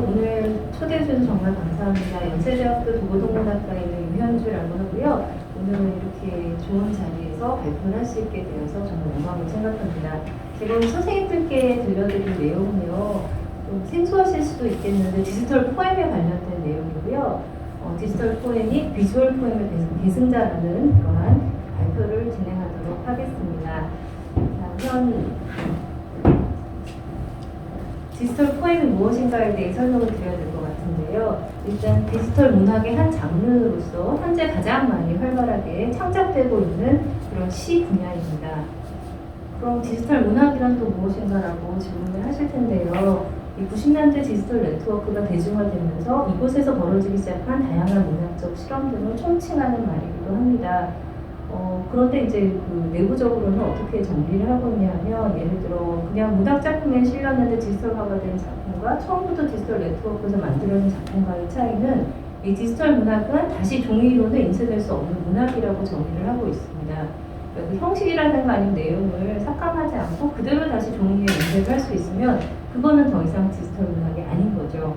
오늘 초대해 주셔서 정말 감사합니다. 연세대학교 도고동문학과에 있는 유현주라고 하고요. 오늘 이렇게 좋은 자리에서 발표를 할 수 있게 되어서 정말 영광으로 생각합니다. 제가 오늘 선생님들께 들려드릴 내용은요, 좀 생소하실 수도 있겠는데 디지털 포엠에 관련된 내용이고요. 디지털 포엠이 비주얼 포엠의 계승자라는 그러한 발표를 진행하도록 하겠습니다. 자, 우선 디지털 포엠이 무엇인가에 대해 설명을 드려야 될 것 같은데요. 일단 디지털 문학의 한 장르로서 현재 가장 많이 활발하게 창작되고 있는 그런 시 분야입니다. 그럼 디지털 문학이란 또 무엇인가라고 질문을 하실 텐데요. 이 90년대 디지털 네트워크가 대중화되면서 이곳에서 벌어지기 시작한 다양한 문학적 실험 등을 총칭하는 말이기도 합니다. 그런데 이제 그 내부적으로는 어떻게 정리를 하고 있냐면, 예를 들어 그냥 문학 작품에 실렸는데 디지털화가 된 작품과 처음부터 디지털 네트워크에서 만들어진 작품과의 차이는, 이 디지털 문학은 다시 종이로는 인쇄될 수 없는 문학이라고 정의를 하고 있습니다. 그 형식이라든가 아니면 내용을 삭감하지 않고 그대로 다시 종이에 인쇄를 할 수 있으면 그거는 더 이상 디지털 문학이 아닌 거죠.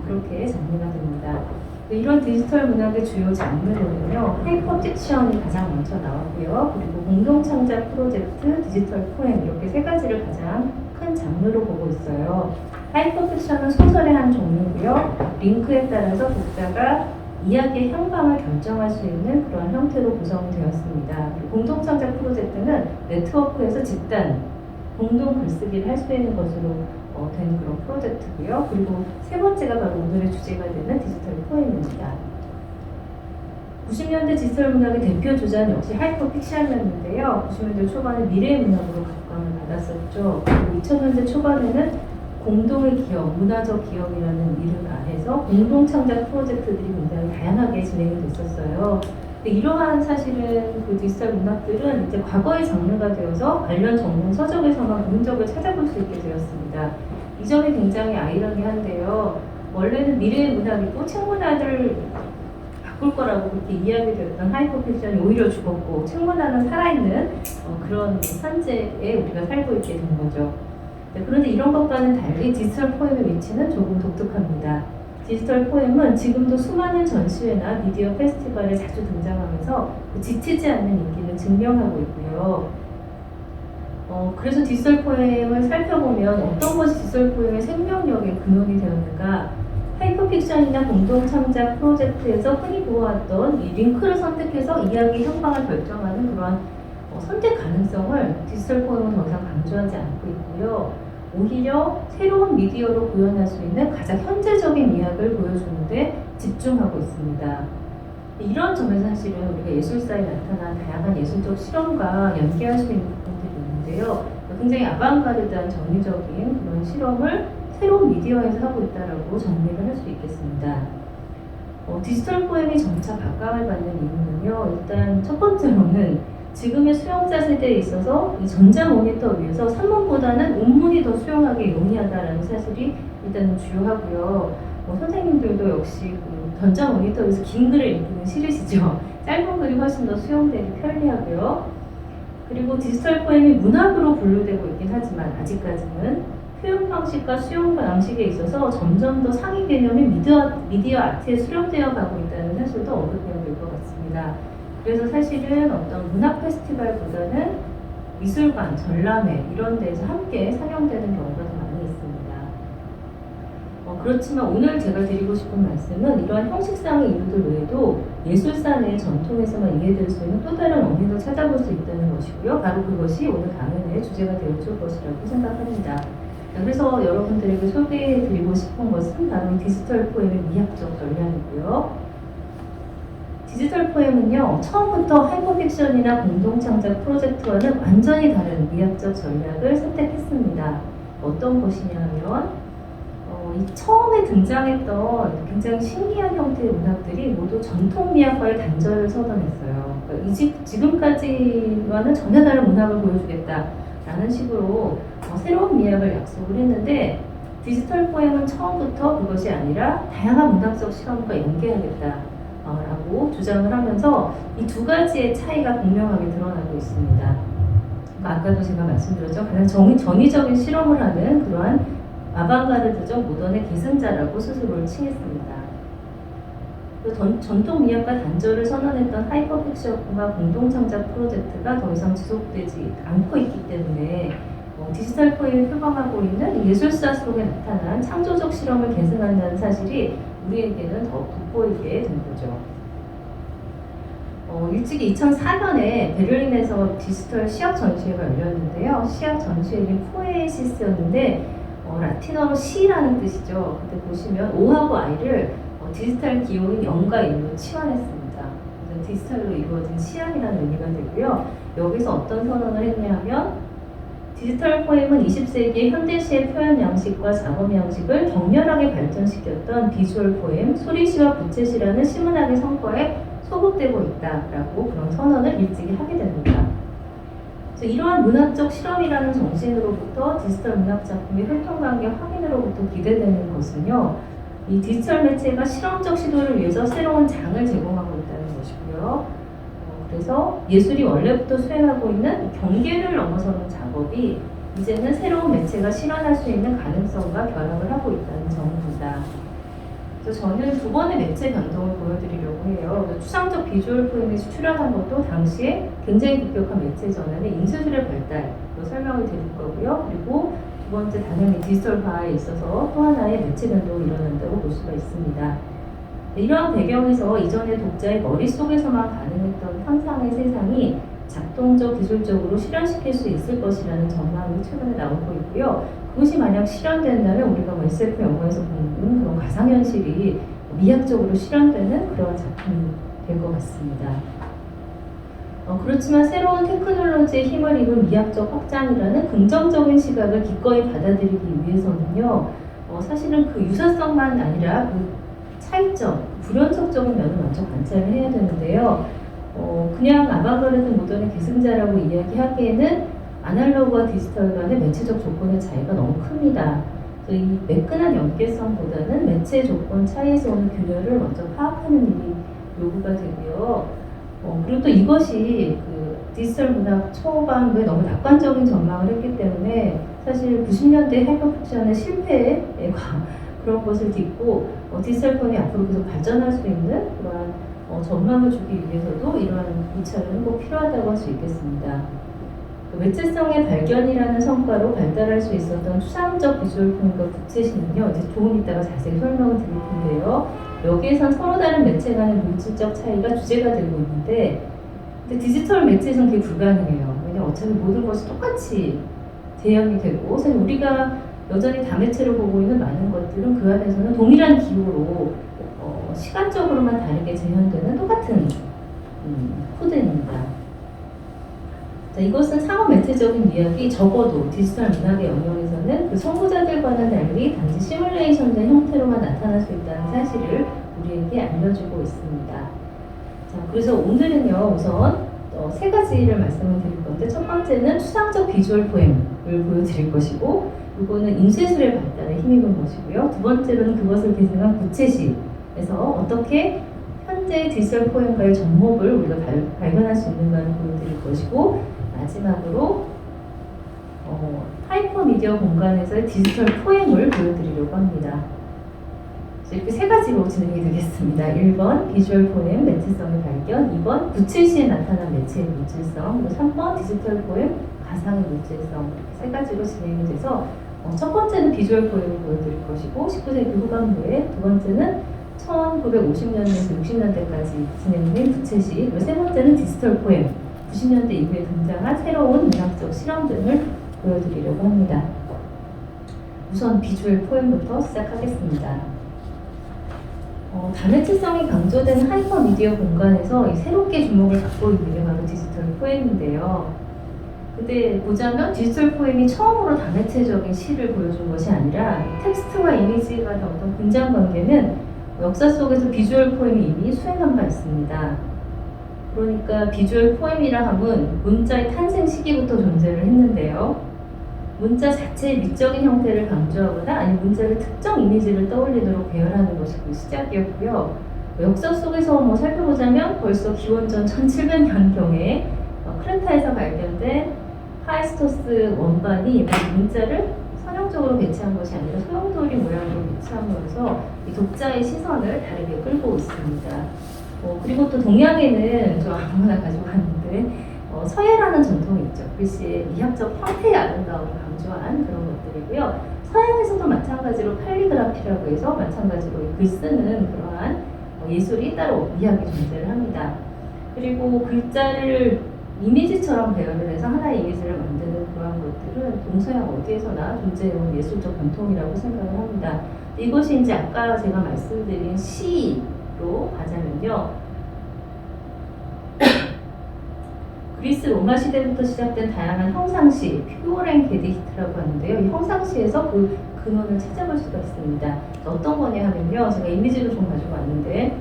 그렇게 정리가 됩니다. 이런 디지털 문학의 주요 장르로는요, 하이퍼 픽션이 가장 먼저 나왔고요. 그리고 공동 창작 프로젝트, 디지털 포엠, 이렇게 세 가지를 가장 큰 장르로 보고 있어요. 하이퍼 픽션은 소설의 한 종류고요. 링크에 따라서 독자가 이야기의 향방을 결정할 수 있는 그런 형태로 구성되었습니다. 공동 창작 프로젝트는 네트워크에서 집단, 공동 글쓰기를 할 수 있는 것으로 된 그런 프로젝트고요. 그리고 세 번째가 바로 오늘의 주제가 되는 디지털 포엠입니다. 90년대 디지털 문학의 대표 주자는 역시 하이퍼 픽션이었는데요. 90년대 초반에 미래의 문학으로 각광을 받았었죠. 그리고 2000년대 초반에는 공동의 기억, 문화적 기억이라는 이름 아래서 공동 창작 프로젝트들이 굉장히 다양하게 진행이 됐었어요. 이러한 사실은 그 디지털 문학들은 이제 과거의 장르가 되어서 관련 전문 서적에서만 흔적을 찾아볼 수 있게 되었습니다. 이 점이 굉장히 아이러니한데요. 원래는 미래의 문학이고 책문화를 바꿀 거라고 그렇게 이야기되었던 하이퍼 픽션이 오히려 죽었고, 책문화는 살아있는 그런 현재에 우리가 살고 있게 된 거죠. 그런데 이런 것과는 달리 디지털 포엠의 위치는 조금 독특합니다. 디지털 포엠은 지금도 수많은 전시회나 미디어 페스티벌에 자주 등장하면서 지치지 않는 인기를 증명하고 있고요. 그래서 디지털 포엠을 살펴보면 어떤 것이 디지털 포엠의 생명력의 근원이 되었는가? 하이퍼픽션이나 공동 창작 프로젝트에서 흔히 보아왔던 이 링크를 선택해서 이야기 향방을 결정하는 그러한 선택 가능성을 디지털 포엠은 더 이상 강조하지 않고 있고요. 오히려 새로운 미디어로 구현할 수 있는 가장 현재적인 이야기를 보여주는데 집중하고 있습니다. 이런 점에서 사실은 우리가 예술사에 나타난 다양한 예술적 실험과 연계할 수 있는 부분들이 있는데요. 굉장히 아방가르드한 전위적인 그런 실험을 새로운 미디어에서 하고 있다라고 정리를 할 수 있겠습니다. 디지털 포엠이 점차 각광을 받는 이유는요, 일단 첫 번째로는 지금의 수용자 세대에 있어서 이 전자 모니터 위에서 산문보다는 온문이 더 수용하기 용이하다는 사실이 일단 주요하고요. 선생님들도 역시 그 전자 모니터 위에서 긴 글을 읽기는 싫으시죠. 짧은 글이 훨씬 더 수용되기 편리하고요. 그리고 디지털 포엠이 문학으로 분류되고 있긴 하지만 아직까지는 표현 방식과 수용 방식에 있어서 점점 더 상위 개념이 미디어 아트에 수렴되어 가고 있다는 사실도 언급해야 될 것 같습니다. 그래서 사실은 어떤 문학 페스티벌보다는 미술관, 전람회 이런 데서 함께 상영되는 경우가 더 많이 있습니다. 그렇지만 오늘 제가 드리고 싶은 말씀은 이러한 형식상의 이유들 외에도 예술사 내 전통에서만 이해될 수 있는 또 다른 원인을 찾아볼 수 있다는 것이고요. 바로 그것이 오늘 강연의 주제가 되어줄 것이라고 생각합니다. 그래서 여러분들에게 소개해드리고 싶은 것은 바로 디지털 포엠의 미학적 전략이고요. 디지털 포엠은요, 처음부터 하이퍼픽션이나 공동창작 프로젝트와는 완전히 다른 미학적 전략을 선택했습니다. 어떤 것이냐면, 이 처음에 등장했던 굉장히 신기한 형태의 문학들이 모두 전통 미학과의 단절을 선언했어요. 그러니까 지금까지와는 전혀 다른 문학을 보여주겠다라는 식으로 새로운 미학을 약속을 했는데, 디지털 포엠은 처음부터 그것이 아니라 다양한 문학적 실험과 연계하겠다 라고 주장을 하면서 이 두 가지의 차이가 분명하게 드러나고 있습니다. 그러니까 아까도 제가 말씀드렸죠. 가장 전위적인 실험을 하는 그러한 아방가르드적 모던의 계승자라고 스스로를 칭했습니다. 전통 미학과 단절을 선언했던 하이퍼픽션과 공동창작 프로젝트가 더 이상 지속되지 않고 있기 때문에 디지털 포임이 표방하고 있는 예술사 속에 나타난 창조적 실험을 계승한다는 사실이 우리에게는 더욱 돋보이게 된 거죠. 일찍이 2004년에 베를린에서 디지털 시약 전시회가 열렸는데요. 시약 전시회는 포에시스였는데 라틴어로 시라는 뜻이죠. 그때 보시면 O하고 I를 디지털 기호인 0과 1로 치환했습니다. 디지털로 이루어진 시약이라는 의미가 되고요. 여기서 어떤 선언을 했냐면 디지털 포엠은 20세기의 현대시의 표현 양식과 작업 양식을 격렬하게 발전시켰던 비주얼 포엠, 소리시와 부채시라는 시문학의 성과에 소급되고 있다라고 그런 선언을 일찍이 하게 됩니다. 그래서 이러한 문학적 실험이라는 정신으로부터 디지털 문학 작품의 혈통관계 확인으로부터 기대되는 것은요, 이 디지털 매체가 실험적 시도를 위해서 새로운 장을 제공하고 있다는 것이고요. 그래서 예술이 원래부터 수행하고 있는 경계를 넘어서는 작업이 이제는 새로운 매체가 실현할 수 있는 가능성과 결합을 하고 있다는 점입니다. 그래서 저는 두 번의 매체 변동을 보여드리려고 해요. 추상적 비주얼 포임에서 출연한 것도 당시에 굉장히 급격한 매체 전환의 인쇄술의 발달로 설명을 드릴 거고요. 그리고 두 번째 당연히 디지털화에 있어서 또 하나의 매체 변동이 일어난다고 볼 수가 있습니다. 이러한 배경에서 이전의 독자의 머릿속에서만 가능했던 상상의 세상이 작동적, 기술적으로 실현시킬 수 있을 것이라는 전망이 최근에 나오고 있고요. 그것이 만약 실현된다면 우리가 SF 영화에서 보는 그런 가상현실이 미학적으로 실현되는 그런 작품이 될 것 같습니다. 그렇지만 새로운 테크놀로지의 힘을 입은 미학적 확장이라는 긍정적인 시각을 기꺼이 받아들이기 위해서는요, 사실은 그 유사성만 아니라 그 차이점, 불연속적인 면을 먼저 관찰을 해야 되는데요. 그냥 아방가르드 모던의 계승자라고 이야기하기에는 아날로그와 디지털 간의 매체적 조건의 차이가 너무 큽니다. 이 매끈한 연계성보다는 매체 조건 차이에서 오는 균열을 먼저 파악하는 일이 요구가 되고요. 그리고 또 이것이 그 디지털 문학 초반부에 너무 낙관적인 전망을 했기 때문에 사실 90년대 하이퍼픽션의 실패에 그런 것을 딛고 디지털 폰이 앞으로 계속 발전할 수 있는 그러한 전망을 주기 위해서도 이러한 고찰은 꼭 필요하다고 할 수 있겠습니다. 그 매체성의 발견이라는 성과로 발달할 수 있었던 추상적 비주얼 폰과 부채시는요, 이제 조금 이따가 자세히 설명을 드릴 텐데요. 여기에선 서로 다른 매체 간의 물질적 차이가 주제가 되고 있는데, 근데 디지털 매체에서는 그게 불가능해요. 왜냐하면 어차피 모든 것이 똑같이 재현이 되고, 사실 우리가 여전히 다매체로 보고 있는 많은 것들은 그 안에서는 동일한 기호로 시간적으로만 다르게 재현되는 똑같은 코드입니다. 자, 이것은 상호 매체적인 이야기, 적어도 디지털 문학의 영역에서는 그 선구자들과는 달리 단지 시뮬레이션된 형태로만 나타날 수 있다는 사실을 우리에게 알려주고 있습니다. 자, 그래서 오늘은요, 우선 세 가지를 말씀을 드릴 건데, 첫 번째는 추상적 비주얼 포엠을 보여드릴 것이고, 이거는 인쇄술의 발달에 힘입은 것이고요. 두 번째로는 그것을 계승한 부채시에서 어떻게 현재 디지털 포엠과의 접목을 우리가 발견할 수 있는가를 보여드릴 것이고, 마지막으로 하이퍼미디어 공간에서의 디지털 포엠을 보여드리려고 합니다. 이렇게 세 가지로 진행이 되겠습니다. 1번 비주얼 포엠 매체성의 발견, 2번 부채시에 나타난 매체의 물질성, 3번 디지털 포엠 가상의 물질성, 세 가지로 진행이 돼서 첫 번째는 비주얼 포엠을 보여드릴 것이고 19세기 후반부에, 두 번째는 1950년대에서 60년대까지 진행된 부채시, 그리고 세 번째는 디지털 포엠, 90년대 이후에 등장한 새로운 문학적 실험 등을 보여드리려고 합니다. 우선 비주얼 포엠부터 시작하겠습니다. 다매체성이 강조된 하이퍼미디어 공간에서 새롭게 주목을 받고 있는 게 바로 디지털 포엠인데요. 근데 보자면 디지털 포엠이 처음으로 다매체적인 시를 보여준 것이 아니라 텍스트와 이미지 간의 어떤 근장 관계는 역사 속에서 비주얼 포엠이 이미 수행한 바 있습니다. 그러니까 비주얼 포엠이라 함은 문자의 탄생 시기부터 존재를 했는데요. 문자 자체의 미적인 형태를 강조하거나 아니면 문자를 특정 이미지를 떠올리도록 배열하는 것이 그 시작이었고요. 역사 속에서 살펴보자면 벌써 기원전 1700년경에 크레타에서 발견된 하이스토스 원반이 문자를 선형적으로 수평적으로 배치한 것이 아니라 소용돌이 모양으로 배치함으로써 이 독자의 시선을 다르게 끌고 있습니다. 그리고 또 동양에는 저 아무나 가지고 갔는데 서예라는 전통이 있죠. 글씨의 미학적 형태의 아름다움을 강조한 그런 것들이고요. 서양에서도 마찬가지로 칼리그라피라고 해서 마찬가지로 글 쓰는 그러한 예술이 따로 미학이 존재를 합니다. 그리고 글자를 이미지처럼 배열을 해서 하나의 이미지를 만드는 그러한 것들은 동서양 어디에서나 존재해온 예술적 전통이라고 생각을 합니다. 이것이 이제 아까 제가 말씀드린 시로 가자면요. 그리스 로마 시대부터 시작된 다양한 형상시, 피고랭 게디히트라고 하는데요. 이 형상시에서 그 근원을 찾아볼 수가 있습니다. 어떤 거냐 하면요. 제가 이미지를 좀 가지고 왔는데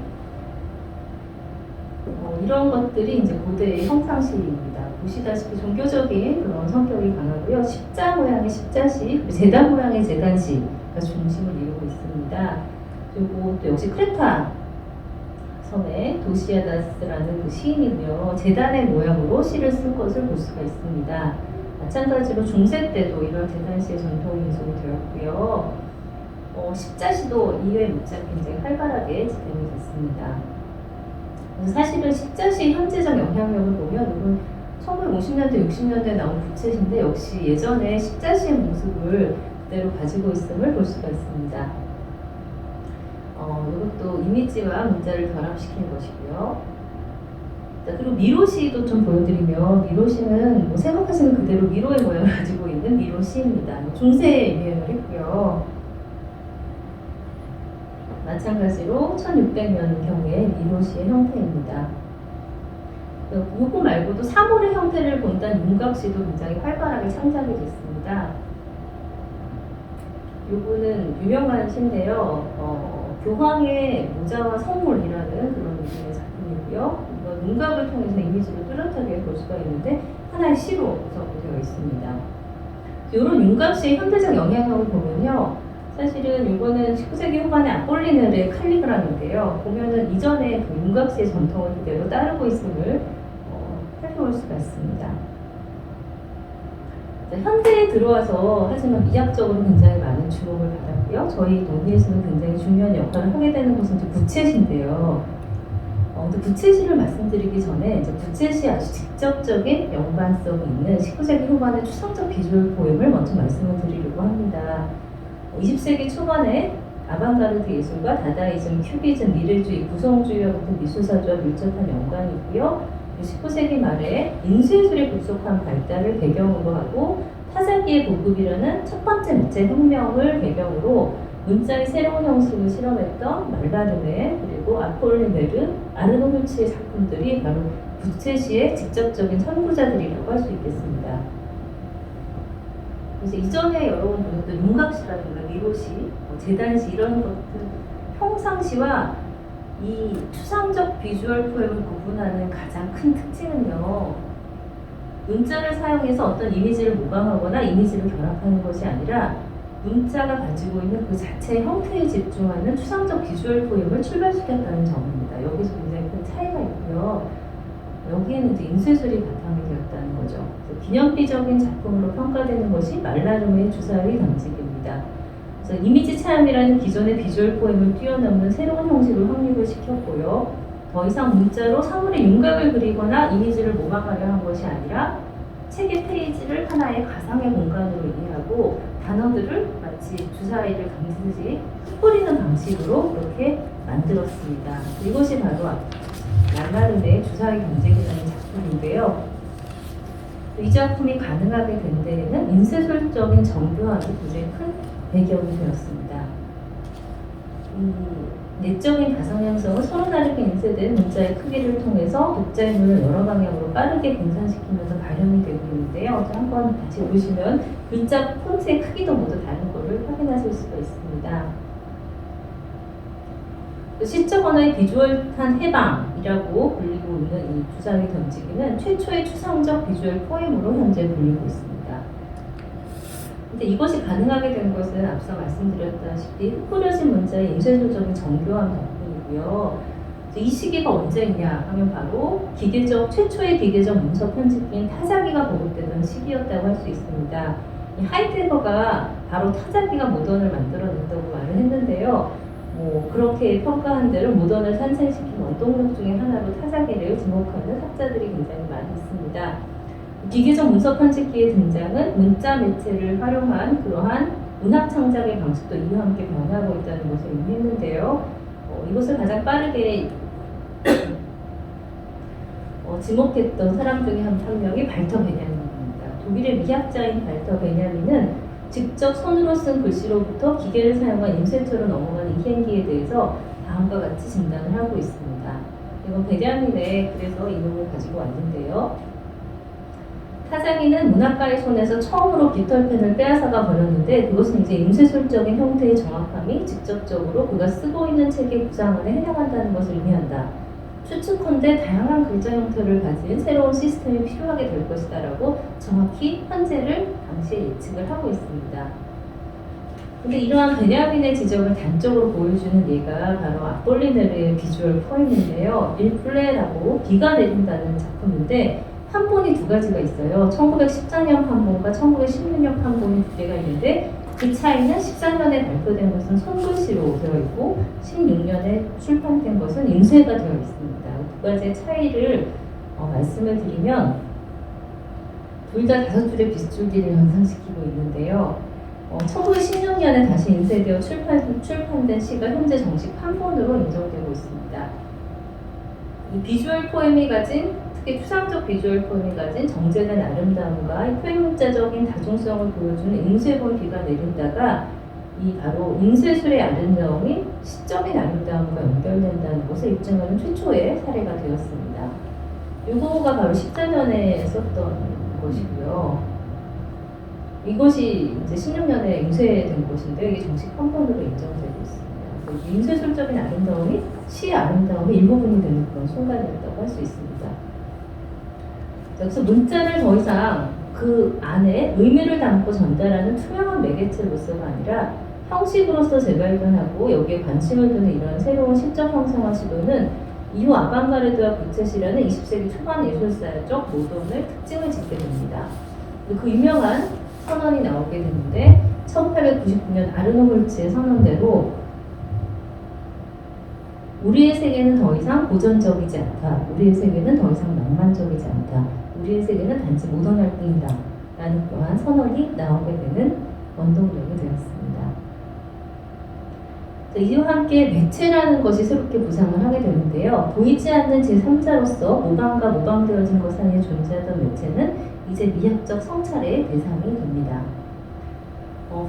이런 것들이 이제 고대의 형상시입니다. 보시다시피 종교적인 그런 성격이 강하고요. 십자 모양의 십자시, 그리고 제단 모양의 제단시가 중심을 이루고 있습니다. 그리고 또 역시 크레타 섬의 도시아다스라는 그 시인이고요. 제단의 모양으로 시를 쓴 것을 볼 수가 있습니다. 마찬가지로 중세 때도 이런 제단시의 전통이 계속이 되었고요. 십자시도 이외 문자 굉장히 활발하게 진행이 됐습니다. 사실은 십자시의 현재적 영향력을 보면 이건 1950년대, 60년대에 나온 부채신데 역시 예전에 십자시의 모습을 그대로 가지고 있음을 볼 수가 있습니다. 이것도 이미지와 문자를 결합시킨 것이고요. 자, 그리고 미로시도 좀 보여드리면 미로시는 생각하시는 그대로 미로의 모양을 가지고 있는 미로시입니다. 중세에 유행을 했고요. 마찬가지로 1600년경의 미로시의 형태입니다. 이거 말고도 사물의 형태를 본다는 윤곽시도 굉장히 활발하게 창작이 됐습니다. 요거는 유명한 시인데요. 교황의 모자와 성물이라는 그런 느낌의 작품이고요. 이건 윤곽을 통해서 이미지를 뚜렷하게 볼 수가 있는데 하나의 시로 구성되어 있습니다. 이런 윤곽시의 현대적 영향력을 보면요. 사실은 이거는 19세기 후반의 아폴리네르의 칼리그라인데요. 보면은 이전에 그 윤곽시의 전통을 그대로 따르고 있음을 살펴볼 수가 있습니다. 현대에 들어와서 하지만 미학적으로 굉장히 많은 주목을 받았고요. 저희 논의에서는 굉장히 중요한 역할을 하게 되는 것은 이제 부채시인데요. 근데 부채시를 말씀드리기 전에 이제 부채시 아주 직접적인 연관성이 있는 19세기 후반의 추상적 비주얼 포엠을 먼저 말씀을 드리려고 합니다. 20세기 초반에 아방가르드 예술과 다다이즘, 큐비즘, 미래주의, 구성주의와 같은 미술사주와 밀접한 연관이 있고요. 19세기 말에 인수예술의 급속한 발달을 배경으로 하고 타자기의 보급이라는 첫 번째 물체 혁명을 배경으로 문자의 새로운 형식을 실험했던 말바르메 그리고 아폴리네르, 아르노 훌치의 작품들이 바로 부채시의 직접적인 선구자들이라고 할 수 있겠습니다. 그래서 이전에 여러분 보셨던 윤곽시라든가 미로시, 제단시 이런 것들 형상시와 이 추상적 비주얼 포엠을 구분하는 가장 큰 특징은요. 문자를 사용해서 어떤 이미지를 모방하거나 이미지를 결합하는 것이 아니라 문자가 가지고 있는 그 자체의 형태에 집중하는 추상적 비주얼 포엠을 출발시켰다는 점입니다. 여기서 굉장히 큰 차이가 있고요. 여기에는 이제 인쇄술이 바탕이 되었다는 거죠. 기념비적인 작품으로 평가되는 것이 말라름의 주사의 던지기입니다. 그래서 이미지 체험이라는 기존의 비주얼 포엠을 뛰어넘는 새로운 형식을 확립을 시켰고요. 더 이상 문자로 사물의 윤곽을 그리거나 이미지를 모방하려 한 것이 아니라 책의 페이지를 하나의 가상의 공간으로 이해하고 단어들을 마치 주사위를 감듯이 뿌리는 방식으로 그렇게 만들었습니다. 이것이 바로 말라름의 주사위 경쟁이라는 작품인데요. 이 작품이 가능하게 된 데에는 인쇄술적인 정교함이 굉장히 큰 배경이 되었습니다. 내적인 가상형성은 서로 다르게 인쇄된 문자의 크기를 통해서 독자의 눈을 여러 방향으로 빠르게 분산시키면서 발현이 되고 있는데요. 한번 다시 보시면 글자 폰트의 크기도 모두 다른 것을 확인하실 수가 있습니다. 시적 언어의 비주얼한 해방이라고 불리고 있는 이 주사위 던지기는 최초의 추상적 비주얼 포엠으로 현재 불리고 있습니다. 근데 이것이 가능하게 된 것은 앞서 말씀드렸다시피 흩뿌려진 문자의 인쇄술적인 정교한 덕분이고요. 이 시기가 언제냐 하면 바로 최초의 기계적 문서 편집기인 타자기가 보급되던 시기였다고 할 수 있습니다. 이 하이데거가 바로 타자기가 모던을 만들어낸다고 말을 했는데요. 그렇게 평가한 대로 모던을 탄생시킨 원동력 중에 하나로 타자기를 지목하는 학자들이 굉장히 많이 있습니다. 기계적 문서 편집기의 등장은 문자 매체를 활용한 그러한 문학 창작의 방식도 이와 함께 변하고 있다는 것을 의미했는데요. 이것을 가장 빠르게 지목했던 사람 중에 한 명이 발터 베냐민입니다. 독일의 미학자인 발터 베냐민은 직접 손으로 쓴 글씨로부터 기계를 사용한 인쇄처로 넘어가는 이 행기에 대해서 다음과 같이 진단을 하고 있습니다. 이건 베냐민의 그래서 이름을 가지고 왔는데요. 타자기는 문학가의 손에서 처음으로 깃털펜을 빼앗아가 버렸는데 그것은 이제 인쇄술적인 형태의 정확함이 직접적으로 그가 쓰고 있는 책의 구상안에 해당한다는 것을 의미한다. 추측컨대 다양한 글자 형태를 가진 새로운 시스템이 필요하게 될 것이다 라고 정확히 현재를 당시에 예측을 하고 있습니다. 근데 이러한 베냐민의 지적을 단적으로 보여주는 예가 바로 아폴리네르의 비주얼 포엠인데요. 일플레라고 비가 내린다는 작품인데 판본이 두 가지가 있어요. 1914년 판본과 1916년 판본이 두 개가 있는데 그 차이는 14년에 발표된 것은 손글씨로 되어 있고 16년에 출판된 것은 인쇄가 되어 있습니다. 두 가지의 차이를 말씀을 드리면 둘 다 5줄의 빗줄기를 연상시키고 있는데요. 1916년에 다시 인쇄되어 출판된 시가 현재 정식 판본으로 인정되고 있습니다. 이 비주얼 포엠이 가진 특히 추상적 비주얼 포엠이 가진 정제된 아름다움과 표현 문자적인 다중성을 보여주는 인쇄본 비가 내린다가 이 바로 인쇄술의 아름다움이 시적인 아름다움과 연결된다는 것을 입증하는 최초의 사례가 되었습니다. 이거가 바로 14년에 썼던 것이고요. 이것이 이제 16년에 인쇄된 것인데 이게 정식 판본으로 인정되고 있습니다. 인쇄술적인 아름다움이 시의 아름다움의 일부분이 되는 그런 순간이었다고 할 수 있습니다. 그래서 문자를 더 이상 그 안에 의미를 담고 전달하는 투명한 매개체로서가 아니라 형식으로서 재발견하고 여기에 관심을 두는 이런 새로운 시적 형상화 시도는 이후 아방가르드와 부채시라는 20세기 초반 예술사적 모던의 특징을 짓게 됩니다. 그 유명한 선언이 나오게 되는데 1899년 아르노홀츠의 선언대로 우리의 세계는 더 이상 고전적이지 않다. 우리의 세계는 더 이상 낭만적이지 않다. 우리의 세계는 단지 모던할 뿐이다. 라는 그러한 선언이 나오게 되는 원동력이 되었습니다. 이와 함께 매체라는 것이 새롭게 부상을 하게 되는데요. 보이지 않는 제3자로서 모방과 모방되어진 것 사이에 존재하던 매체는 이제 미학적 성찰의 대상이 됩니다.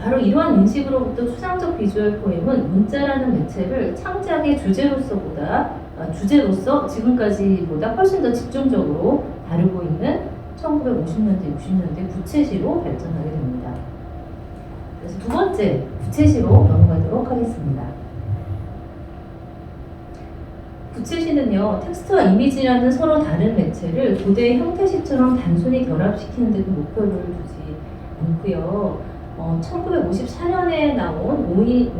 바로 이러한 인식으로부터 추상적 비주얼 포엠은 문자라는 매체를 창작의 주제로서 지금까지보다 훨씬 더 집중적으로 다루고 있는 1950년대, 60년대 부채시로 발전하게 됩니다. 그래서 두 번째 부채시로 넘어가도록 하겠습니다. 부채시는요, 텍스트와 이미지라는 서로 다른 매체를 고대의 형태시처럼 단순히 결합시키는 데 그 목표를 두지 않고요. 1954년에 나온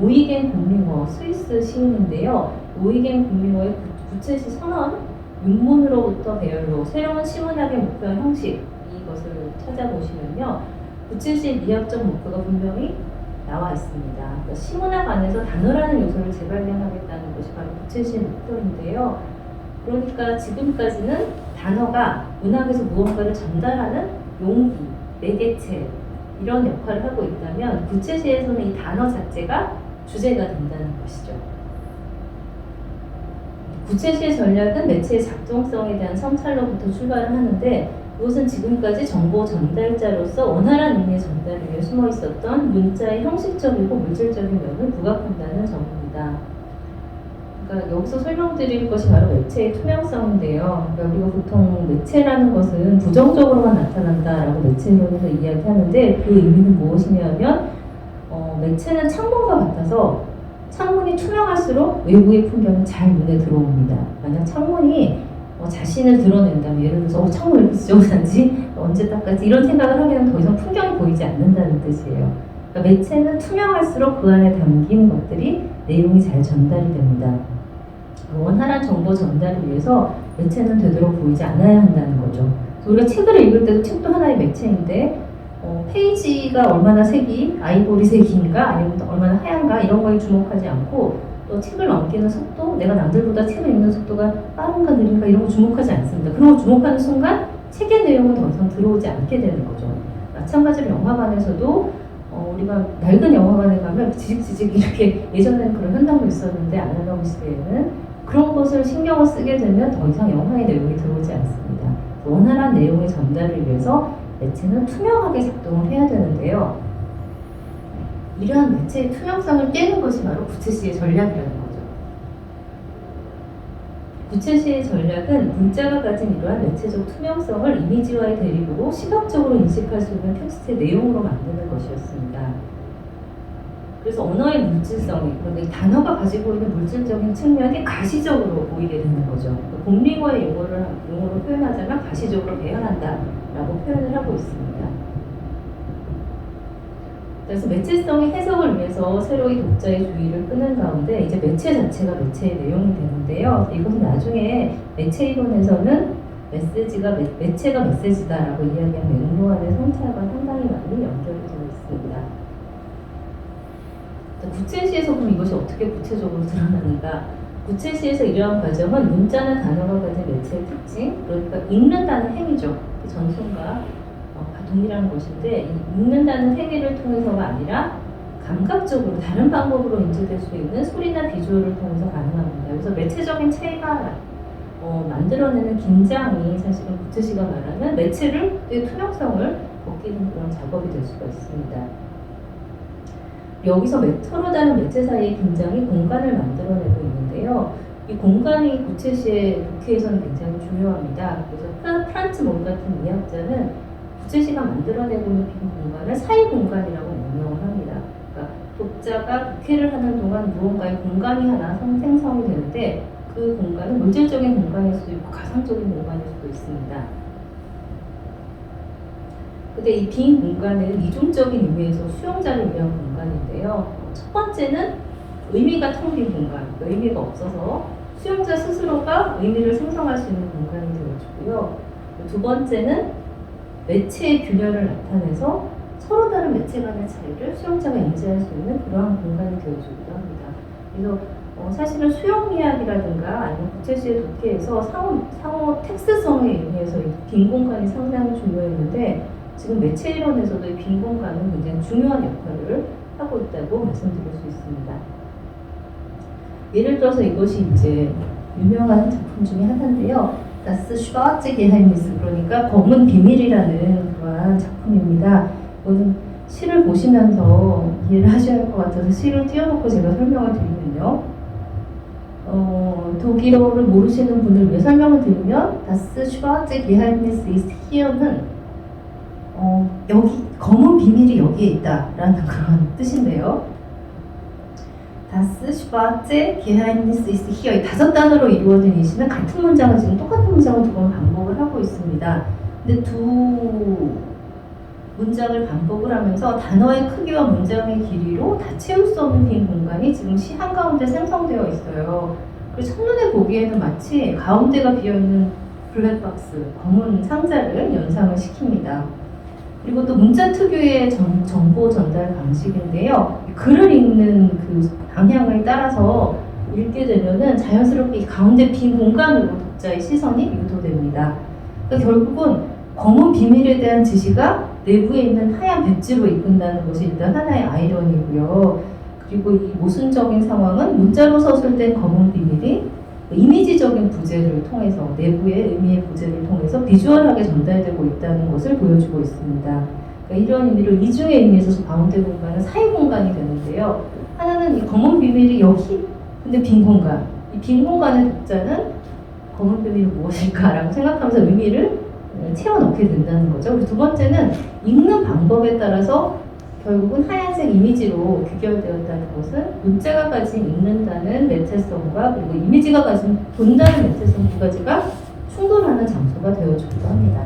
오이겐 국민어 스위스 시인인데요. 오이겐 국민어의 부채시 선언 윤문으로부터 배열로 새로운 시문학의 목표와 형식 이것을 찾아보시면요. 부채시의 미학적 목표가 분명히 나와 있습니다. 그러니까 시문학 안에서 단어라는 요소를 재발견하겠다는 것이 바로 부채시의 목표인데요. 그러니까 지금까지는 단어가 문학에서 무언가를 전달하는 용기, 매개체 이런 역할을 하고 있다면 부채시에서는 이 단어 자체가 주제가 된다는 것이죠. 부채시의 전략은 매체의 작동성에 대한 성찰로부터 출발을 하는데 그것은 지금까지 정보 전달자로서 원활한 의미의 전달을 위해 숨어 있었던 문자의 형식적이고 물질적인 면을 부각한다는 점입니다. 그러니까 여기서 설명드릴 것이 바로 매체의 투명성인데요. 그러니까 우리가 보통 매체라는 것은 부정적으로만 나타난다라고 매체론에서 이야기하는데 그 의미는 무엇이냐면 매체는 창문과 같아서 창문이 투명할수록 외부의 풍경이 잘 눈에 들어옵니다. 만약 창문이 자신을 드러낸다면 예를 들어서 창문 왜 이렇게 지저분한지 언제 닦았지 이런 생각을 하면 더 이상 풍경이 보이지 않는다는 뜻이에요. 그러니까 매체는 투명할수록 그 안에 담긴 것들이 내용이 잘 전달이 됩니다. 원활한 정보 전달을 위해서 매체는 되도록 보이지 않아야 한다는 거죠. 우리가 책을 읽을 때도 책도 하나의 매체인데 페이지가 얼마나 색이 아이보리색인가 아니면 얼마나 하얀가 이런 거에 주목하지 않고 또 책을 넘기는 속도, 내가 남들보다 책을 읽는 속도가 빠른가 느린가 이런 거 주목하지 않습니다. 그런 거 주목하는 순간 책의 내용은 더 이상 들어오지 않게 되는 거죠. 마찬가지로 영화관에서도 우리가 낡은 영화관에 가면 지직지직 이렇게 예전에는 그런 현상도 있었는데 아날로그 시대에는 그런 것을 신경을 쓰게 되면 더 이상 영화의 내용이 들어오지 않습니다. 원활한 내용의 전달을 위해서 매체는 투명하게 작동을 해야 되는데요. 이러한 매체의 투명성을 깨는 것이 바로 구체시의 전략이라는 거죠. 구체시의 전략은 문자가 가진 이러한 매체적 투명성을 이미지와의 대립으로 시각적으로 인식할 수 있는 텍스트의 내용으로 만드는 것이었습니다. 그래서 언어의 물질성이, 그러니까 단어가 가지고 있는 물질적인 측면이 가시적으로 보이게 되는 거죠. 공링어의 용어로 표현하자면 가시적으로 배열한다라고 표현을 하고 있습니다. 그래서 매체성의 해석을 위해서 새로이 독자의 주의를 끄는 가운데 이제 매체 자체가 매체의 내용이 되는데요. 이것은 나중에 매체 이론에서는 매체가 메시지다라고 이야기한 맥루한의 성찰과 상당히 많이 연결이 되어 있습니다. 구체시에서 그럼 이것이 어떻게 구체적으로 드러나는가? 구체시에서 이러한 과정은 문자나 단어가 가진 매체의 특징, 그러니까 읽는다는 행위죠. 전송과 동일한 것인데 읽는다는 행위를 통해서가 아니라 감각적으로 다른 방법으로 인지될 수 있는 소리나 비주얼을 통해서 가능합니다. 그래서 매체적인 체가 만들어내는 긴장이 사실은 구체시가 말하는 매체를 투명성을 벗기는 그런 작업이 될 수가 있습니다. 여기서 서로 다른 매체 사이의 긴장이 공간을 만들어내고 있는데요. 이 공간이 구체시의 독해에서는 굉장히 중요합니다. 그래서 프란츠 몬 같은 이학자는 구체시가 만들어내고 있는 빈 공간을 사이 공간이라고 명명을 합니다. 그러니까 독자가 독해를 하는 동안 무언가의 공간이 하나 생성이 되는데 그 공간은 물질적인 공간일 수도 있고 가상적인 공간일 수도 있습니다. 근데 이 빈 공간은 이중적인 의미에서 수용자를 위한 공간인데요. 첫 번째는 의미가 텅 빈 공간, 의미가 없어서 수용자 스스로가 의미를 생성할 수 있는 공간이 되어주고요. 두 번째는 매체의 균열을 나타내서 서로 다른 매체 간의 차이를 수용자가 인지할 수 있는 그러한 공간이 되어주기도 합니다. 그래서 사실은 수용이야기라든가 아니면 구체시의 독해에서 상호 텍스트성의 의미에서 빈 공간이 상당히 중요했는데 지금 매체 이론에서도 이 빈 공간은 굉장히 중요한 역할을 하고 있다고 말씀드릴 수 있습니다. 예를 들어서 이것이 이제 유명한 작품 중에 하나인데요. Das schwarze Geheimnis, 그러니까 검은 비밀이라는 그러한 작품입니다. 이거는 시를 보시면서 이해를 하셔야 할 것 같아서 시를 띄워놓고 제가 설명을 드리면요. 독일어를 모르시는 분을 위해 설명을 드리면 Das schwarze Geheimnis ist here는 여기 검은 비밀이 여기에 있다라는 그런 뜻인데요. Das schwarze Geheimnis ist hier. 이 5단어로 이루어진 이 시는 같은 문장을 지금 똑같은 문장을 2번 반복을 하고 있습니다. 근데 두 문장을 반복을 하면서 단어의 크기와 문장의 길이로 다 채울 수 없는 빈 공간이 지금 시 한가운데 생성되어 있어요. 그래서 첫눈에 보기에는 마치 가운데가 비어있는 블랙박스, 검은 상자를 연상을 시킵니다. 그리고 또 문자 특유의 정보 전달 방식인데요. 글을 읽는 그 방향을 따라서 읽게 되면은 자연스럽게 이 가운데 빈 공간으로 독자의 시선이 유도됩니다. 그러니까 결국은 검은 비밀에 대한 지시가 내부에 있는 하얀 배지로 이끈다는 것이 일단 하나의 아이러니고요. 그리고 이 모순적인 상황은 문자로 서술된 검은 비밀이 이미지적인 부재를 통해서 내부의 의미의 부재를 통해서 비주얼하게 전달되고 있다는 것을 보여주고 있습니다. 그러니까 이런 의미로 이중의 의미에서 가운데 공간은 사이 공간이 되는데요. 하나는 이 검은 비밀이 여기, 근데 빈 공간. 이 빈 공간의 독자는 검은 비밀이 무엇일까라고 생각하면서 의미를 채워 넣게 된다는 거죠. 그리고 두 번째는 읽는 방법에 따라서 결국은 하얀색 이미지로 귀결되었다는 것은 문자가 가진 읽는다는 매체성과 그리고 이미지가 가진 본다는 매체성 두 가지가 충돌하는 장소가 되어주기도 합니다.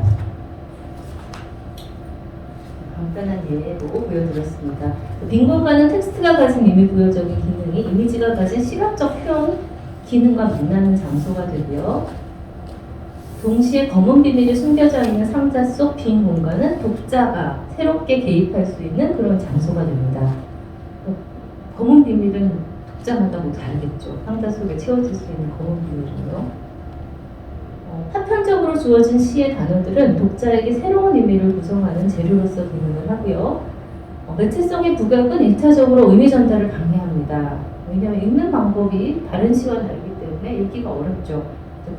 간단한 예로 보여드렸습니다. 빈 공간은 텍스트가 가진 의미 부여적인 기능이 이미지가 가진 시각적 표현 기능과 만나는 장소가 되고요. 동시에 검은 비밀이 숨겨져 있는 상자 속 빈 공간은 독자가 새롭게 개입할 수 있는 그런 장소가 됩니다. 검은 비밀은 독자마다 뭐 다르겠죠. 상자 속에 채워질 수 있는 검은 비밀은요. 파편적으로 주어진 시의 단어들은 독자에게 새로운 의미를 구성하는 재료로서 기능을 하고요. 매체성의 부각은 1차적으로 의미 전달을 방해합니다. 왜냐하면 읽는 방법이 다른 시와 다르기 때문에 읽기가 어렵죠.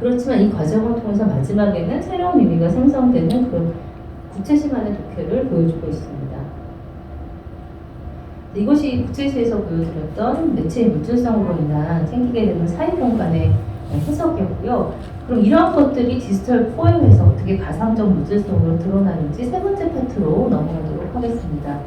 그렇지만 이 과정을 통해서 마지막에는 새로운 의미가 생성되는 그런 구체시만의 독해를 보여주고 있습니다. 이것이 국제시에서 보여드렸던 매체의 물질성으로 인한 생기게 되는 사이공간의 해석이었고요. 그럼 이러한 것들이 디지털 포엠에서 어떻게 가상적 물질성으로 드러나는지 세 번째 파트로 넘어가도록 하겠습니다.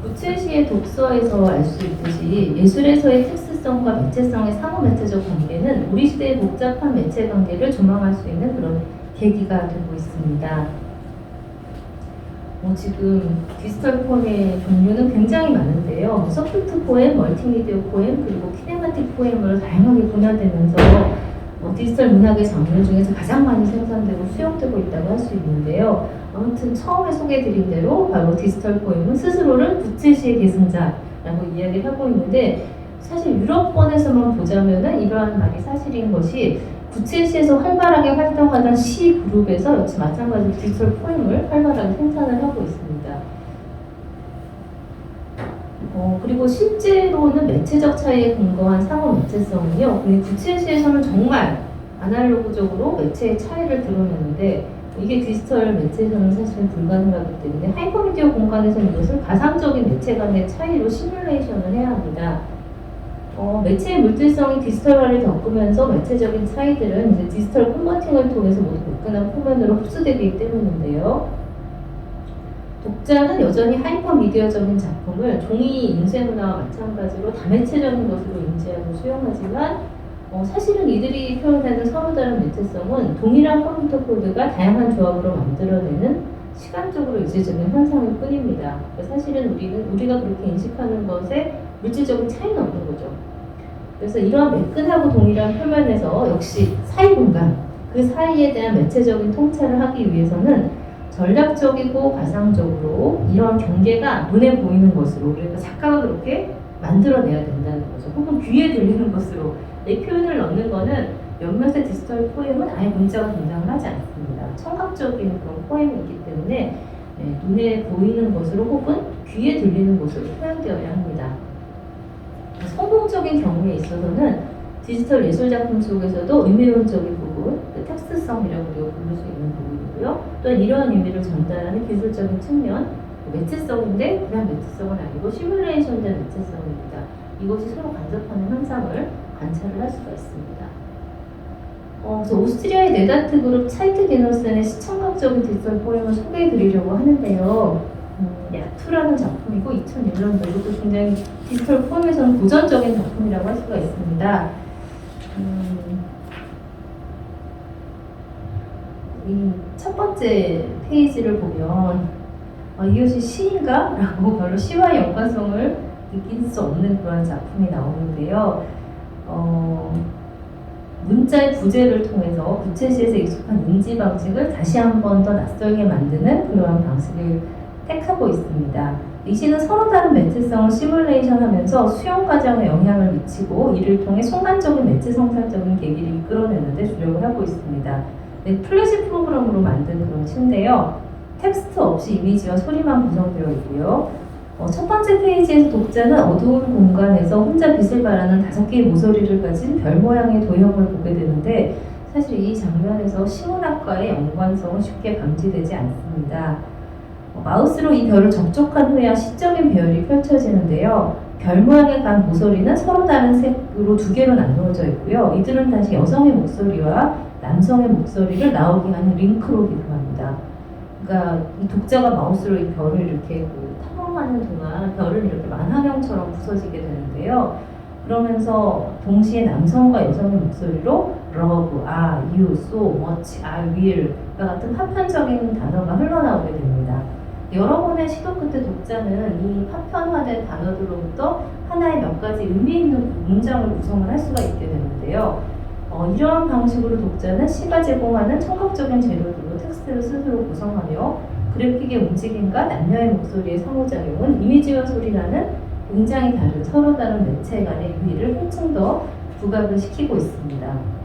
구체시의 독서에서 알 수 있듯이 예술에서의 특수성과 매체성의 상호-매체적 관계는 우리 시대의 복잡한 매체 관계를 조망할 수 있는 그런 계기가 되고 있습니다. 지금 디지털 포엠의 종류는 굉장히 많은데요. 서큐트 포엠, 멀티미디어 포엠, 그리고 키네마틱 포엠으로 다양하게 분화되면서 디지털 문학의 장르 중에서 가장 많이 생산되고 수용되고 있다고 할 수 있는데요. 아무튼 처음에 소개해드린 대로 바로 디지털 포엠은 스스로를 구체시의 계승자라고 이야기를 하고 있는데, 사실 유럽권에서만 보자면은 이러한 말이 사실인 것이 구체시에서 활발하게 활동하던 시 그룹에서 역시 마찬가지로 디지털 포엠을 활발하게 생산을 하고 있습니다. 그리고 실제로는 매체적 차이에 근거한 상호 매체성은요, 구체시에서는 정말 아날로그적으로 매체의 차이를 드러내는데, 이게 디지털 매체에서는 사실은 불가능하기 때문에 하이퍼미디어 공간에서는 이것을 가상적인 매체 간의 차이로 시뮬레이션을 해야 합니다. 매체의 물질성이 디지털화를 겪으면서 매체적인 차이들은 이제 디지털 컨버팅을 통해서 모두 매끈한 표면으로 흡수되기 때문인데요. 독자는 여전히 하이퍼미디어적인 작품을 종이 인쇄문화와 마찬가지로 다매체적인 것으로 인지하고 수용하지만 사실은 이들이 표현하는 서로 다른 매체성은 동일한 컴퓨터 코드가 다양한 조합으로 만들어내는 시간적으로 유지되는 현상일 뿐입니다. 사실은 우리가 그렇게 인식하는 것에 물질적인 차이는 없는 거죠. 그래서 이러한 매끈하고 동일한 표면에서 역시 사이 공간, 그 사이에 대한 매체적인 통찰을 하기 위해서는 전략적이고 가상적으로 이러한 경계가 눈에 보이는 것으로, 그러니까 작가가 그렇게 만들어내야 된다는 거죠. 혹은 귀에 들리는 것으로 이 표현을 넣는 거는 몇몇의 디지털 포엠은 아예 문자가 등장을 하지 않습니다. 청각적인 그런 포엠이기 때문에 눈에 보이는 것으로 혹은 귀에 들리는 것으로 표현되어야 합니다. 성공적인 경우에 있어서는 디지털 예술 작품 속에서도 의미론적인 부분, 텍스트성이라고 우리가 부를 수 있는 부분이고요. 또한 이러한 의미를 전달하는 기술적인 측면, 매체성인데 그냥 매체성은 아니고 시뮬레이션된 매체성입니다. 이것이 서로 간접하는 현상을 관찰을 할 수가 있습니다. 그래서 오스트리아의 네다트 그룹 차이트 게너센의 시청각적인 디지털 포엠을 소개해드리려고 하는데요. 야투라는 작품이고 2001년도 이것도 굉장히 디지털 포엠에서는 고전적인 작품이라고 할 수가 있습니다. 이 첫 번째 페이지를 보면 이것이 시인가? 라고 별로 시와의 연관성을 느낄 수 없는 그런 작품이 나오는데요. 문자의 부재를 통해서 구체시에서 익숙한 인지 방식을 다시 한 번 더 낯설게 만드는 그러한 방식을 택하고 있습니다. 이 시는 서로 다른 매체성을 시뮬레이션하면서 수용 과정에 영향을 미치고 이를 통해 순간적인 매체 성찰적인 계기를 이끌어내는 데 주력을 하고 있습니다. 플래시 프로그램으로 만든 그런 시인데요. 텍스트 없이 이미지와 소리만 구성되어 있고요. 첫 번째 페이지에서 독자는 어두운 공간에서 혼자 빛을 발하는 5개의 모서리를 가진 별 모양의 도형을 보게 되는데, 사실 이 장면에서 시문학과의 연관성은 쉽게 감지되지 않습니다. 마우스로 이 별을 접촉한 후에야 시적인 배열이 펼쳐지는데요. 별 모양의 각 모서리는 서로 다른 색으로 2개로 나누어져 있고요. 이들은 다시 여성의 목소리와 남성의 목소리를 나오게 하는 링크로 기능합니다. 그러니까 이 독자가 마우스로 이 별을 이렇게 탐험하는 동안 별은 이렇게 만화경처럼 부서지게 되는데요. 그러면서 동시에 남성과 여성의 목소리로 love, you, so much, I will 같은 파편적인 단어가 흘러나오게 됩니다. 여러 번의 시도 끝에 독자는 이 파편화된 단어들로부터 하나의 몇 가지 의미 있는 문장을 구성을 할 수가 있게 되는데요. 이러한 방식으로 독자는 시가 제공하는 청각적인 재료들로 텍스트를 스스로 구성하며 그래픽의 움직임과 남녀의 목소리의 상호작용은 이미지와 소리라는 굉장히 다른 서로 다른 매체 간의 유희를 한층 더 부각을 시키고 있습니다.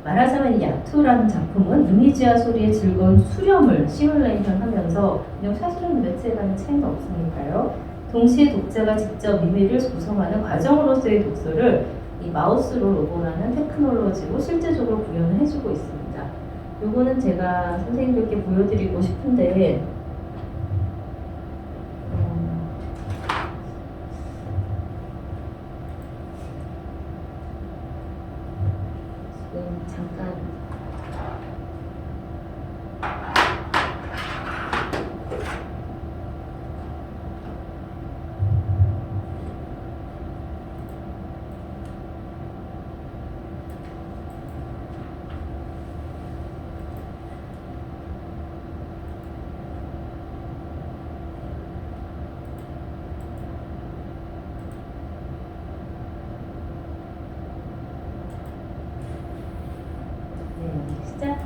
말하자면 이 야투라는 작품은 이미지와 소리의 즐거운 수렴을 시뮬레이션 하면서 그냥 사실은 매체 간의 차이가 없으니까요. 동시에 독자가 직접 이미지를 구성하는 과정으로서의 독서를 이 마우스로 로고라는 테크놀로지로 실제적으로 구현을 해주고 있습니다. 요거는 제가 선생님들께 보여드리고 싶은데 지금 잠깐 시작.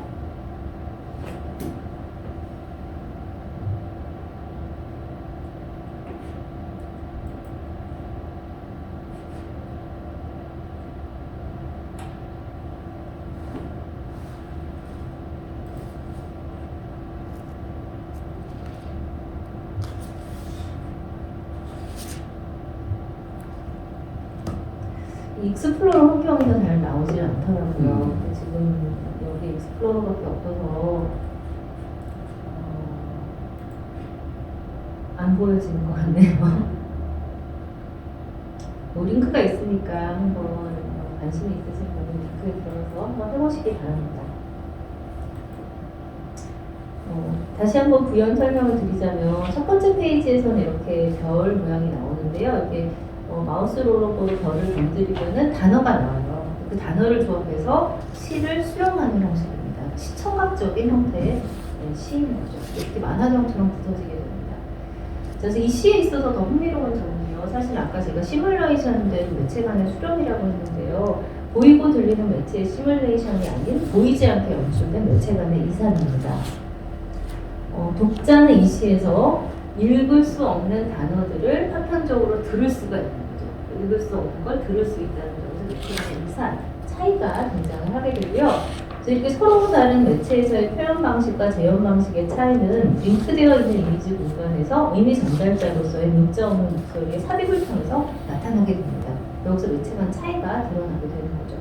이 익스플로러 환경에서 잘 나오지 않더라고요. 지금 여기 익스플로러밖에 없어서 안 보여지는 것 같네요. 링크가 있으니까 한번 관심이 있으신 분은 링크에 들어서 한번 해보시기 바랍니다. 다시 한번 부연 설명을 드리자면 첫 번째 페이지에서는 이렇게 별 모양이 나오는데요. 이게 마우스로 별을 건드리면은 단어가 나와요. 그 단어를 조합해서 시를 수령하는 형식입니다. 시청각적인 형태의 시인 거죠. 이렇게 만화경처럼 붙어지게 됩니다. 그래서 이 시에 있어서 더 흥미로운 점은요. 사실 아까 제가 시뮬레이션된 매체 간의 수렴이라고 했는데요. 보이고 들리는 매체의 시뮬레이션이 아닌 보이지 않게 연출된 매체 간의 이산입니다. 독자는 이 시에서 읽을 수 없는 단어들을 파편적으로 들을 수가 있는 거죠. 읽을 수 없는 걸 들을 수 있다는 점에서 느끼는 이산, 차이가 등장을 하게 되고요. 이렇게 서로 다른 매체에서의 표현 방식과 재현 방식의 차이는 링크되어 있는 이미지 공간에서 의미 전달자로서의 문자 없는 목소리의 삽입을 통해서 나타나게 됩니다. 여기서 매체 간 차이가 드러나게 되는 거죠.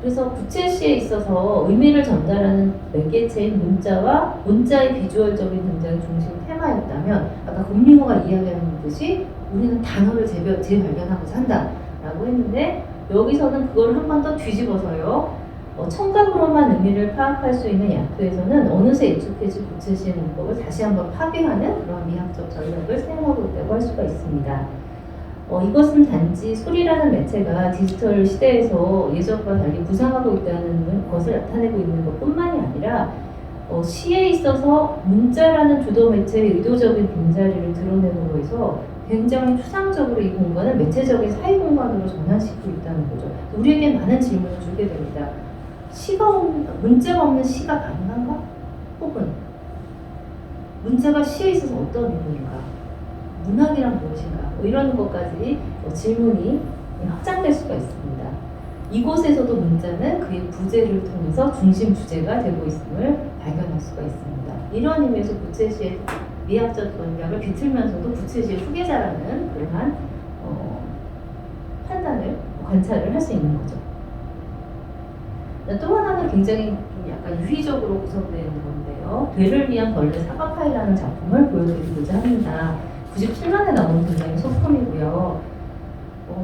그래서 부채시에 있어서 의미를 전달하는 매개체인 문자와 문자의 비주얼적인 등장이 중심 테마였다면 아까 곰링어가 이야기하는 듯이 우리는 단어를 재발견하고자 한다라고 했는데 여기서는 그걸 한 번 더 뒤집어서요. 청각으로만 의미를 파악할 수 있는 야투에서는 어느새 익숙해진 부채시의 문법을 다시 한번 파괴하는 그런 미학적 전략을 사용하고 있다고 할 수가 있습니다. 이것은 단지 소리라는 매체가 디지털 시대에서 예전과 달리 부상하고 있다는 것을 나타내고 있는 것뿐만이 아니라 시에 있어서 문자라는 주도 매체의 의도적인 빈자리를 드러내므로 해서 굉장히 추상적으로 이 공간을 매체적인 사이 공간으로 전환시키고 있다는 거죠. 우리에게 많은 질문을 주게 됩니다. 문자가 없는 시가 가능한가? 혹은 문자가 시에 있어서 어떤 의미인가? 문학이란 무엇인가? 이런 것까지 질문이 확장될 수가 있습니다. 이곳에서도 문자는 그의 부제를 통해서 중심 주제가 되고 있음을 발견할 수가 있습니다. 이런 의미에서 부채시의 미학적 전략을 비틀면서도 부채시의 후계자라는 그러한 판단을, 관찰을 할 수 있는 거죠. 또 하나는 굉장히 약간 유희적으로 구성되어 있는 건데요. 되를 위한 벌레 사과파이라는 작품을 보여드리고자 합니다. 97년에 나온 굉장히 소품이고요.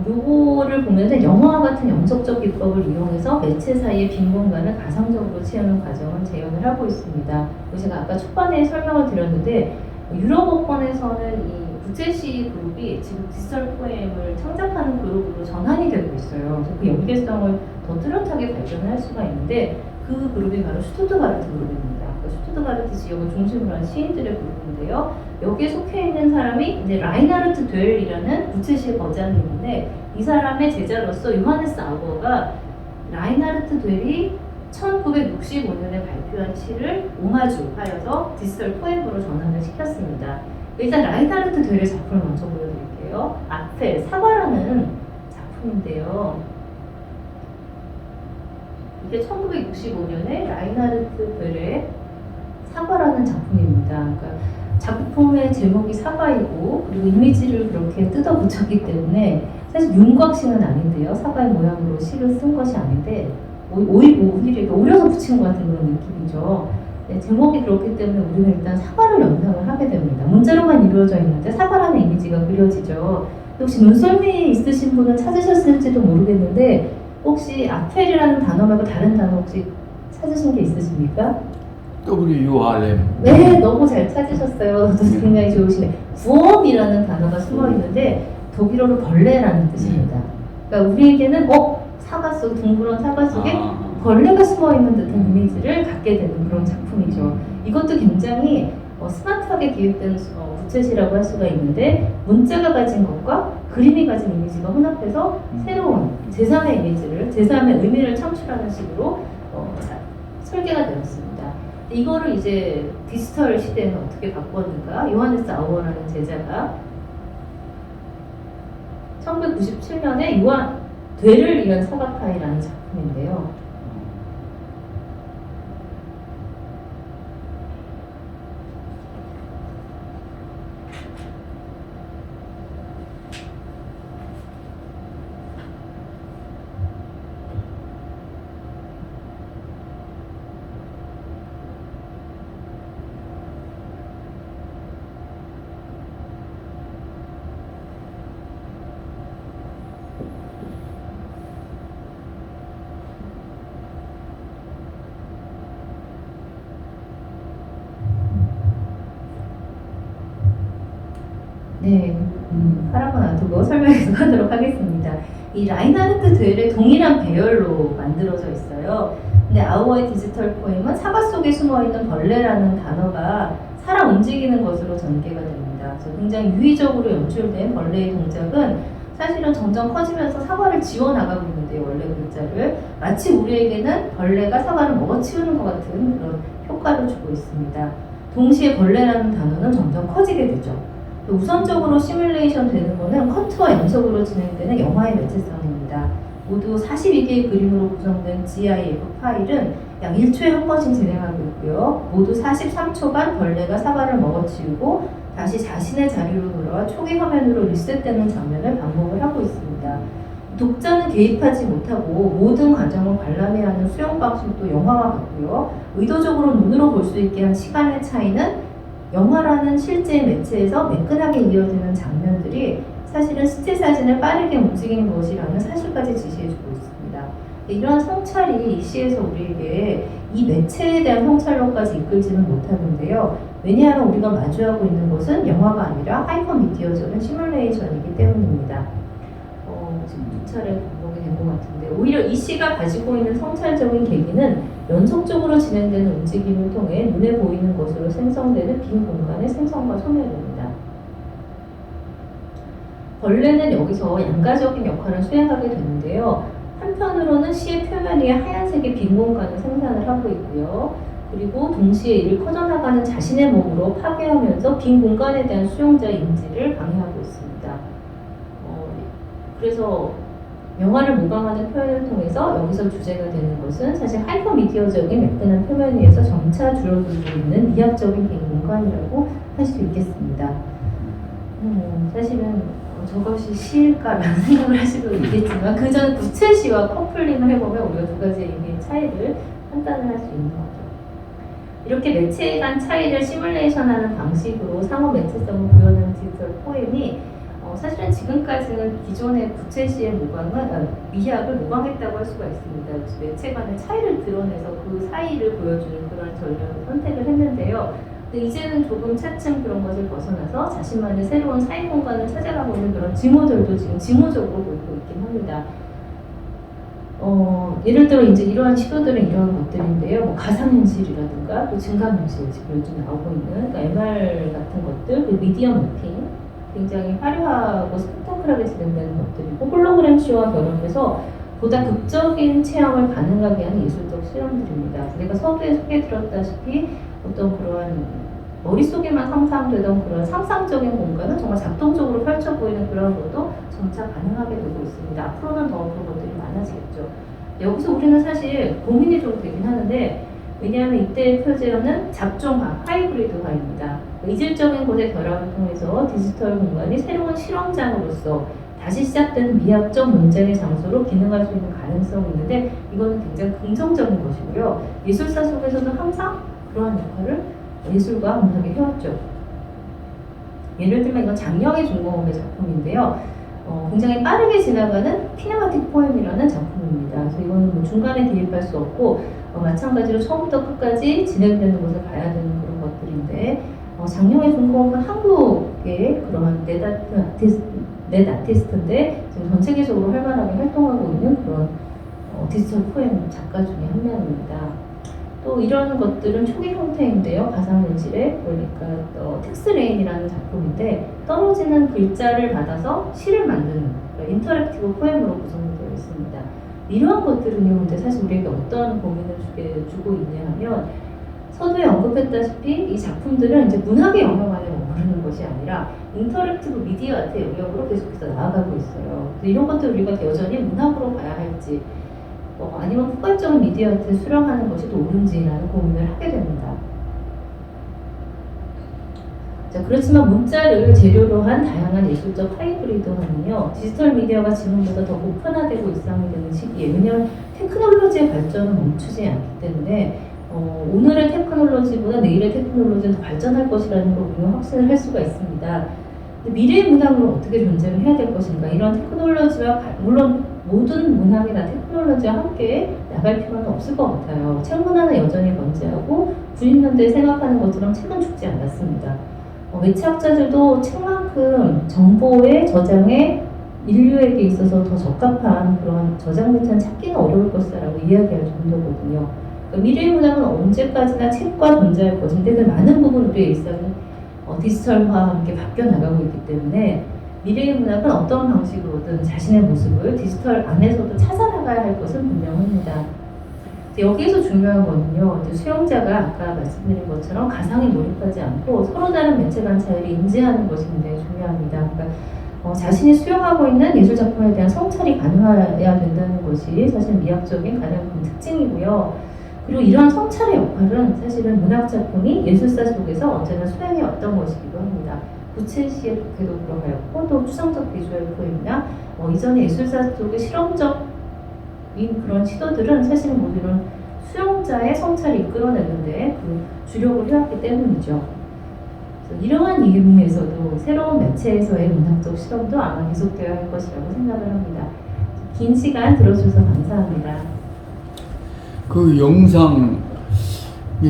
요거를 보면은 영화와 같은 영적적 기법을 이용해서 매체 사이의 빈 공간을 가상적으로 채우는 과정을 재현을 하고 있습니다. 제가 아까 초반에 설명을 드렸는데 유럽어권에서는 이 부채시 그룹이 지금 디지털 포엠을 창작하는 그룹으로 전환이 되고 있어요. 그래서 그 연계성을 더 뚜렷하게 발견할 수가 있는데 그 그룹이 바로 슈투트가르트 그룹입니다. 슈투트가르트 슈투트가르트 지역을 중심으로 한 시인들의 그룹인데요. 여기에 속해 있는 사람이 이제 라인하르트 됴이라는 부채시의 거장님인데 이 사람의 제자로서 요하네스 아우어가 라인하르트 됴이 1965년에 발표한 시를 오마주하여서 디지털 포엠으로 전환을 시켰습니다. 일단 라인하르트 됴의 작품을 먼저 보여드릴게요. 아펠, 사과라는 작품인데요. 이게 1965년에 라인하르트 됴의 사과라는 작품입니다. 그러니까 작품의 제목이 사과이고 그리고 이미지를 그렇게 뜯어 붙였기 때문에 사실 윤곽시는 아닌데요. 사과의 모양으로 시를 쓴 것이 아닌데 오히려 오려서 붙인 것 같은 그런 느낌이죠. 네, 제목이 그렇기 때문에 우리는 일단 사과를 연상을 하게 됩니다. 문자로만 이루어져 있는데 사과라는 이미지가 그려지죠. 혹시 눈썰미 있으신 분은 찾으셨을지도 모르겠는데 혹시 아펠이라는 단어 말고 다른 단어 혹시 찾으신 게 있으십니까? WURM. 네, 너무 잘 찾으셨어요. 굉장히 좋으시네. 구엄이라는 단어가 숨어 있는데 독일어로 벌레라는 뜻입니다. 그러니까 우리에게는 사과 속 둥그런 사과 속에 벌레가 숨어 있는 듯한 이미지를 갖게 되는 그런 작품이죠. 이것도 굉장히 스마트하게 기획된 부채시라고 할 수가 있는데 문자가 가진 것과 그림이 가진 이미지가 혼합해서 새로운 제3의 이미지를 제3의 의미를 창출하는 식으로 설계가 되었습니다. 이거를 이제 디지털 시대에는 어떻게 바꿨는가? 요하네스 아우어라는 제자가 1997년에 됴을 위한 사과파이라는 작품인데요. 네, 파라고 놔두고 설명해서 하도록 하겠습니다. 이 라인하르트 됴의 동일한 배열로 만들어져 있어요. 근데 아우어의 디지털 포엠은 사과 속에 숨어있는 벌레라는 단어가 살아 움직이는 것으로 전개가 됩니다. 그래서 굉장히 유의적으로 연출된 벌레의 동작은 사실은 점점 커지면서 사과를 지워나가고 있는데요. 원래 글자를 마치 우리에게는 벌레가 사과를 먹어치우는 것 같은 그런 효과를 주고 있습니다. 동시에 벌레라는 단어는 점점 커지게 되죠. 우선적으로 시뮬레이션 되는 것은 컷과 연속으로 진행되는 영화의 매체성입니다. 모두 42개의 그림으로 구성된 GIF 파일은 약 1초에 한 번씩 진행하고 있고요. 모두 43초간 벌레가 사과를 먹어치우고 다시 자신의 자리로 돌아와 초기 화면으로 리셋되는 장면을 반복을 하고 있습니다. 독자는 개입하지 못하고 모든 과정을 관람해야 하는 수용 방식도 영화와 같고요. 의도적으로 눈으로 볼 수 있게 한 시간의 차이는 영화라는 실제 매체에서 매끈하게 이어지는 장면들이 사실은 스틸 사진을 빠르게 움직이는 것이라는 사실까지 지시해주고 있습니다. 이러한 성찰이 이 시에서 우리에게 이 매체에 대한 성찰로까지 이끌지는 못하는데요. 왜냐하면 우리가 마주하고 있는 것은 영화가 아니라 하이퍼미디어적인 시뮬레이션이기 때문입니다. 지금 2차례 반복이 된 것 같은데 오히려 이 시가 가지고 있는 성찰적인 계기는 연속적으로 진행되는 움직임을 통해 눈에 보이는 것으로 생성되는 빈 공간의 생성과 소멸입니다. 벌레는 여기서 양가적인 역할을 수행하게 되는데요. 한편으로는 시의 표면 위에 하얀색의 빈 공간을 생산을 하고 있고요. 그리고 동시에 이를 커져나가는 자신의 몸으로 파괴하면서 빈 공간에 대한 수용자의 인지를 방해하고 있습니다. 그래서 영화를 모방하는 표현을 통해서 여기서 주제가 되는 것은 사실 하이퍼미디어적인 매끈한 표면 위에서 점차 줄어들고 있는 미학적인 빈 공간이라고 할 수 있겠습니다. 사실은 저것이 시일까라는 생각을 하실 수도 있겠지만 그 전 부채시와 커플링을 해보면 우리가 두 가지의 의미의 차이를 판단을 할 수 있는 거죠. 이렇게 매체에 간 차이를 시뮬레이션하는 방식으로 상호 매체성을 구현하는 디지털 포엠이 사실은 지금까지는 기존의 부채시의 미학을 모방했다고 할 수가 있습니다. 매체 간의 차이를 드러내서 그 사이를 보여주는 그런 전략을 선택을 했는데요. 근데 이제는 조금 차츰 그런 것을 벗어나서 자신만의 새로운 사이 공간을 찾아가고 있는 그런 징후들도 지금 징후적으로 보이고 있긴 합니다. 예를 들어 이제 이러한 시도들은 이러한 것들인데요. 뭐 가상현실이라든가 또 증강현실 지금 요즘 나오고 있는 그러니까 MR 같은 것들, 그 미디어 매핑 굉장히 화려하고 스펙타클하게 진행되는 것들이고 홀로그램 쇼와 결합해서 보다 극적인 체험을 가능하게 하는 예술적 실험들입니다. 내가 서두에 소개해드렸다시피 어떤 그러한 머릿속에만 상상되던 그런 상상적인 공간은 정말 작동적으로 펼쳐 보이는 그런 것도 점차 가능하게 되고 있습니다. 앞으로는 더 그런 것들이 많아지겠죠. 여기서 우리는 사실 고민이 좀 되긴 하는데 왜냐하면 이때의 표제어는 잡종화, 하이브리드화입니다. 이질적인 곳의 결합을 통해서 디지털 공간이 새로운 실험장으로서 다시 시작된 미학적 논쟁의 장소로 기능할 수 있는 가능성이 있는데 이거는 굉장히 긍정적인 것이고요. 예술사 속에서도 항상 그러한 역할을 예술과 문학이 해왔죠. 예를 들면 이건 장영의 중공업의 작품인데요. 굉장히 빠르게 지나가는 키네마틱 포엠이라는 작품입니다. 그래서 이거는 뭐 중간에 개입할 수 없고 마찬가지로 처음부터 끝까지 진행되는 것을 봐야 되는 그런 것들인데 장영의 중공업은 한국의 그러한 넷 아티스트인데 지금 전 세계적으로 활발하게 활동하고 있는 그런 디지털 포엠 작가 중에 한 명입니다. 또 이런 것들은 초기 형태인데요. 가상현실의 그러니까 텍스레인이라는 작품인데 떨어지는 글자를 받아서 시를 만드는 그러니까 인터랙티브 포엠으로 구성되어 있습니다. 이러한 것들은요, 근데 사실 우리에게 어떤 고민을 주고 있냐 하면 서두에 언급했다시피 이 작품들은 이제 문학의 영역 안에 머무르는 것이 아니라 인터랙티브 미디어 아트의 영역으로 계속해서 나아가고 있어요. 그래서 이런 것들 우리가 여전히 문학으로 봐야 할지 아니면 포괄적인 미디어 아트를 수령하는 것이 더 옳은지라는 고민을 하게 됩니다. 자, 그렇지만 문자를 재료로 한 다양한 예술적 하이브리드화는요, 디지털 미디어가 지금보다 더 보편화되고 일상이 되는 시기에 왜냐하면 테크놀로지의 발전은 멈추지 않기 때문에 오늘의 테크놀로지보다 내일의 테크놀로지는 더 발전할 것이라는 걸 우리는 확신을 할 수가 있습니다. 미래의 문학으로 어떻게 존재를 해야 될 것인가 이런 테크놀로지와 물론 모든 문학이나 테크놀로지와 함께 나갈 필요는 없을 것 같아요. 책 문화는 여전히 건재하고 90년대에 생각하는 것처럼 책은 죽지 않았습니다. 매체학자들도 책만큼 정보의 저장에 인류에게 있어서 더 적합한 그런 저장 매체는 찾기는 어려울 것이라고 이야기할 정도거든요. 그러니까 미래의 문학은 언제까지나 책과 존재할 것인데 그 많은 부분 우리의 일상이 디지털화와 함께 바뀌어 나가고 있기 때문에 미래의 문학은 어떤 방식으로든 자신의 모습을 디지털 안에서도 찾아나가야 할 것은 분명합니다. 여기에서 중요한 거는요, 수용자가 아까 말씀드린 것처럼 가상에 몰입하지 않고 서로 다른 매체 간 차이를 인지하는 것이 굉장히 중요합니다. 그러니까 자신이 수용하고 있는 예술 작품에 대한 성찰이 가능해야 된다는 것이 사실 미학적인 가장 큰 특징이고요. 그리고 이러한 성찰의 역할은 사실은 문학 작품이 예술사 속에서 언제나 수행해 왔던 것이기도 합니다. 구칠시의 독해도 그러하였고 또 추상적 비주얼 포엠이나 이전의 예술사 속의 실험적인 그런 시도들은 사실은 모두 이런 수용자의 성찰을 이끌어내는데 그 주력을 해왔기 때문이죠. 이러한 의미에서도 새로운 매체에서의 문학적 실험도 아마 계속되어야 할 것이라고 생각을 합니다. 긴 시간 들어주셔서 감사합니다. 그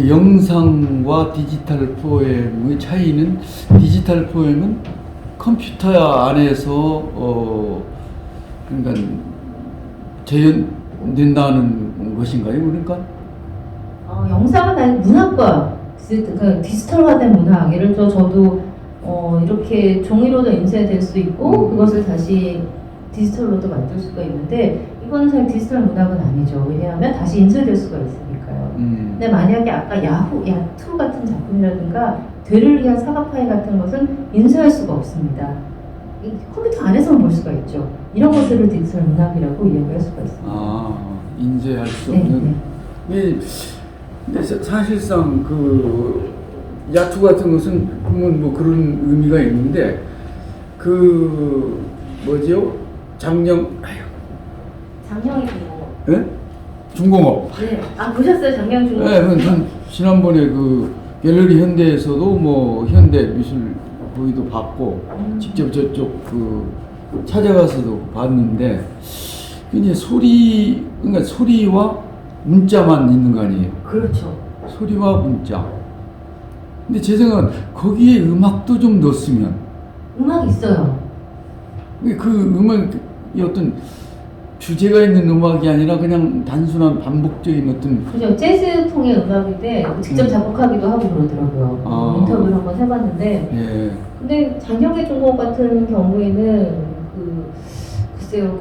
영상과 디지털 포엠의 차이는 디지털 포엠은 컴퓨터 안에서 그러니까 재현된다는 것인가요? 그러니까 영상은 아니 문학과 디지털화된 문학 예를 들어 저도 이렇게 종이로도 인쇄될 수 있고 그것을 다시 디지털로도 만들 수가 있는데 이거는 사실 디지털 문학은 아니죠. 왜냐하면 다시 인쇄될 수가 있으니까요. 근데 만약에 아까 야투 같은 작품이라든가 되를 위한 사과 파일 같은 것은 인쇄할 수가 없습니다. 이 컴퓨터 안에서만 볼 수가 있죠. 이런 것들을 디지털 문학이라고 이야기할 수가 있습니다. 인쇄할 수 없는. 네. 근데 사실상 그 야투 같은 것은 보면 뭐 그런 의미가 있는데 그 뭐죠? 장영의 중공업. 네? 중공업. 네. 보셨어요? 장영 중공업? 네, 전 지난번에 그 갤러리 현대에서도 뭐 현대 미술 거기도 봤고 직접 저쪽 그 찾아가서도 봤는데 이제 그러니까 소리와 문자만 있는 거 아니에요? 그렇죠. 소리와 문자. 근데 제 생각은 거기에 음악도 좀 넣었으면. 음악 있어요. 그 음악이 어떤 주제가 있는 음악이 아니라 그냥 단순한 반복적인 어떤 그죠. 재즈풍의 음악인데 직접 작곡하기도 하고 그러더라고요. 아. 인터뷰를 한번 해봤는데 예. 근데 장영애 중공 같은 경우에는 글쎄요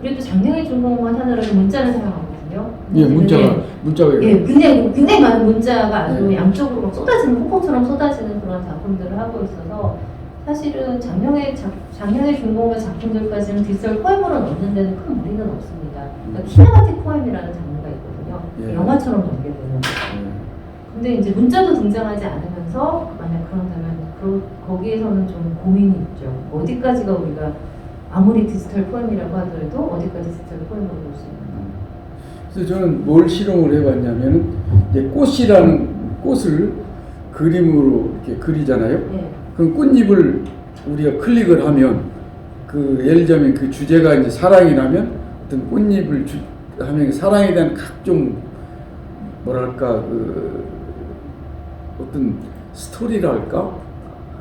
그래도 장영애 중공만 하느라고 문자를 사용하거든요. 예, 문자가 예, 굉장히 많은 문자가 아주 네. 양쪽으로 막 쏟아지는 폭포처럼 쏟아지는 그런 작품들을 하고 있어서 사실은 장영애 중공의 작품들까지는 디지털 포엠으로 넣는 데는 큰 무리는 없습니다. 그러니까 키네마틱 포엠이라는 장르가 있거든요. 예. 영화처럼 전개되는. 근데 이제 문자도 등장하지 않으면서 만약 그런다면 거기에서는 좀 고민이 있죠. 어디까지가 우리가 아무리 디지털 포엠이라고 하더라도 어디까지 디지털 포엠으로 볼 수 있는가. 그래서 저는 뭘 실험을 해봤냐면은 이제 꽃이라는 꽃을 그림으로 이렇게 그리잖아요. 네. 그럼 꽃잎을 우리가 클릭을 하면 그 예를 들자면 그 주제가 이제 사랑이라면 어떤 꽃잎을 하면 사랑에 대한 각종 뭐랄까 그 어떤 스토리랄까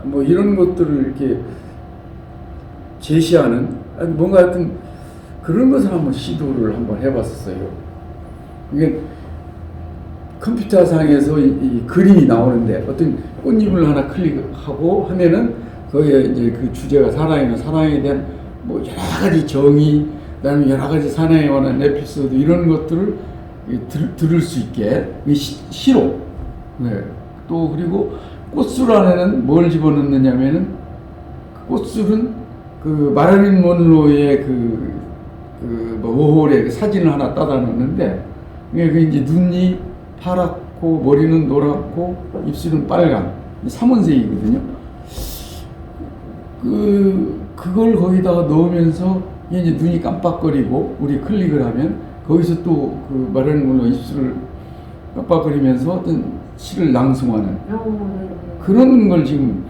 뭐 이런 것들을 이렇게 제시하는 뭔가 하여튼 그런 것을 한번 시도를 한번 해봤었어요. 이게 컴퓨터상에서 이 그림이 나오는데 어떤 꽃잎을 하나 클릭하고 하면은 거기에 이제 그 주제가 사랑이나 사랑에 대한 뭐 여러 가지 정의, 그다음에 여러 가지 사랑에 관한 에피소드 이런 것들을 들을 수 있게 시로. 네. 또 그리고 꽃술 안에는 뭘 집어넣느냐면은 꽃술은 그 마릴린 먼로의 뭐 워홀의 그 사진을 하나 따다 놓는데 그 이제 눈이 파랗고 머리는 노랗고 입술은 빨간 3원색이거든요. 그걸 거기다가 넣으면서 이제 눈이 깜빡거리고 우리 클릭을 하면 거기서 또 그 마릴린 먼로 입술을 깜빡거리면서 어떤 시를 낭송하는 그런 걸 지금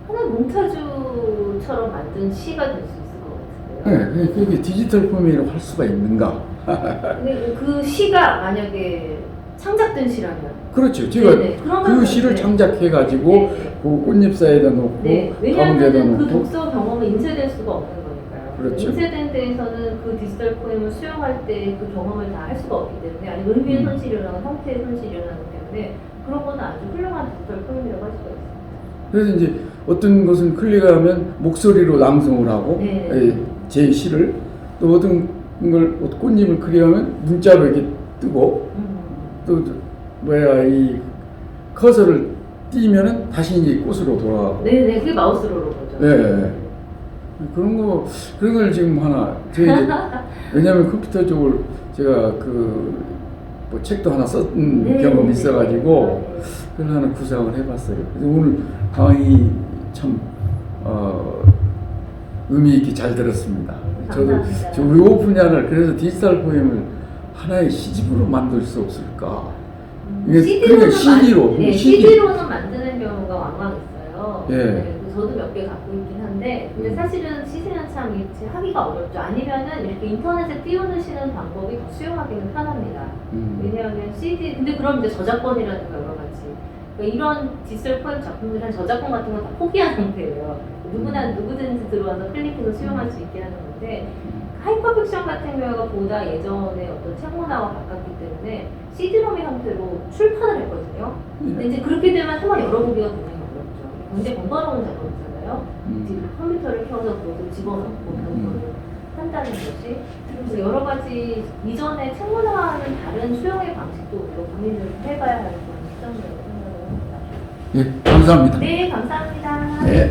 하나 몽타주처럼 만든 시가 될 수 있을 것 같은데요. 네, 그게 디지털 포맷으로 할 수가 있는가? 근데 그 시가 만약에 창작된 시라면 그렇죠. 제가 그 시를 창작해가지고 그 꽃잎 사이에다 놓고 가운데다 왜냐하면 그 놓고 독서 경험은 인쇄될 수가 없는 거니까요. 그렇죠. 인쇄된 데에서는 그 디지털 포엠을 수용할 때 그 경험을 다 할 수가 없기 때문에 아니 의미의 손실이라는 형태의 손실이라는 때문에 그런 거는 아주 훌륭한 디지털 포엠이라고 할 수가 있습니다. 그래서 이제 어떤 것은 클릭하면 목소리로 낭송을 하고 제 시를 또 어떤 걸 꽃잎을 클릭하면 문자로 이렇게 뜨고 또 뭐야 이 커서를 띄면은 다시 이제 꽃으로 돌아가고. 네네 그게 마우스로로 거죠. 네. 그런 걸 지금 하나 제가 이제 왜냐하면 컴퓨터 쪽을 제가 뭐 책도 하나 썼던 경험이 있어가지고 그걸 하나 구상을 해봤어요. 그래서 오늘 강의 참 의미 있게 잘 들었습니다. 저도 우리 오픈야를 그래서 디지털 포엠을 하나의 시집으로 만들 수 없을까? CD로는 만드는 경우가 왕왕 있어요. 예. 네, 저도 몇 개 갖고 있긴 한데, 근데 사실은 시세는 참 하기가 어렵죠. 아니면은 이렇게 인터넷에 띄워넣으시는 방법이 더 수용하기는 편합니다. 왜냐하면 근데 그럼 이제 저작권이라든가 여러 가지. 그러니까 이런 디지털 포엠 작품들은 저작권 같은 건 다 포기한 상태예요. 누구든지 들어와서 클릭해서 수용할 수 있게 하는 건데, 하이퍼픽션 같은 경우가 보다 예전에 어떤 책문화와 가깝기 때문에 CD롬의 형태로 출판을 했거든요. 근데 이제 그렇게 되면 한번 열어보기가 굉장히 어렵죠. 굉장히 번거로운 작업이잖아요. 컴퓨터를 켜서 그것을 집어넣고 그런 거를 한다는 것이. 그래서 여러 가지 이전에 책문화와는 다른 수용의 방식도 우리가 고민을 해봐야 할 그런 시점이라고 생각을 합니다. 네, 감사합니다. 네, 감사합니다. 네.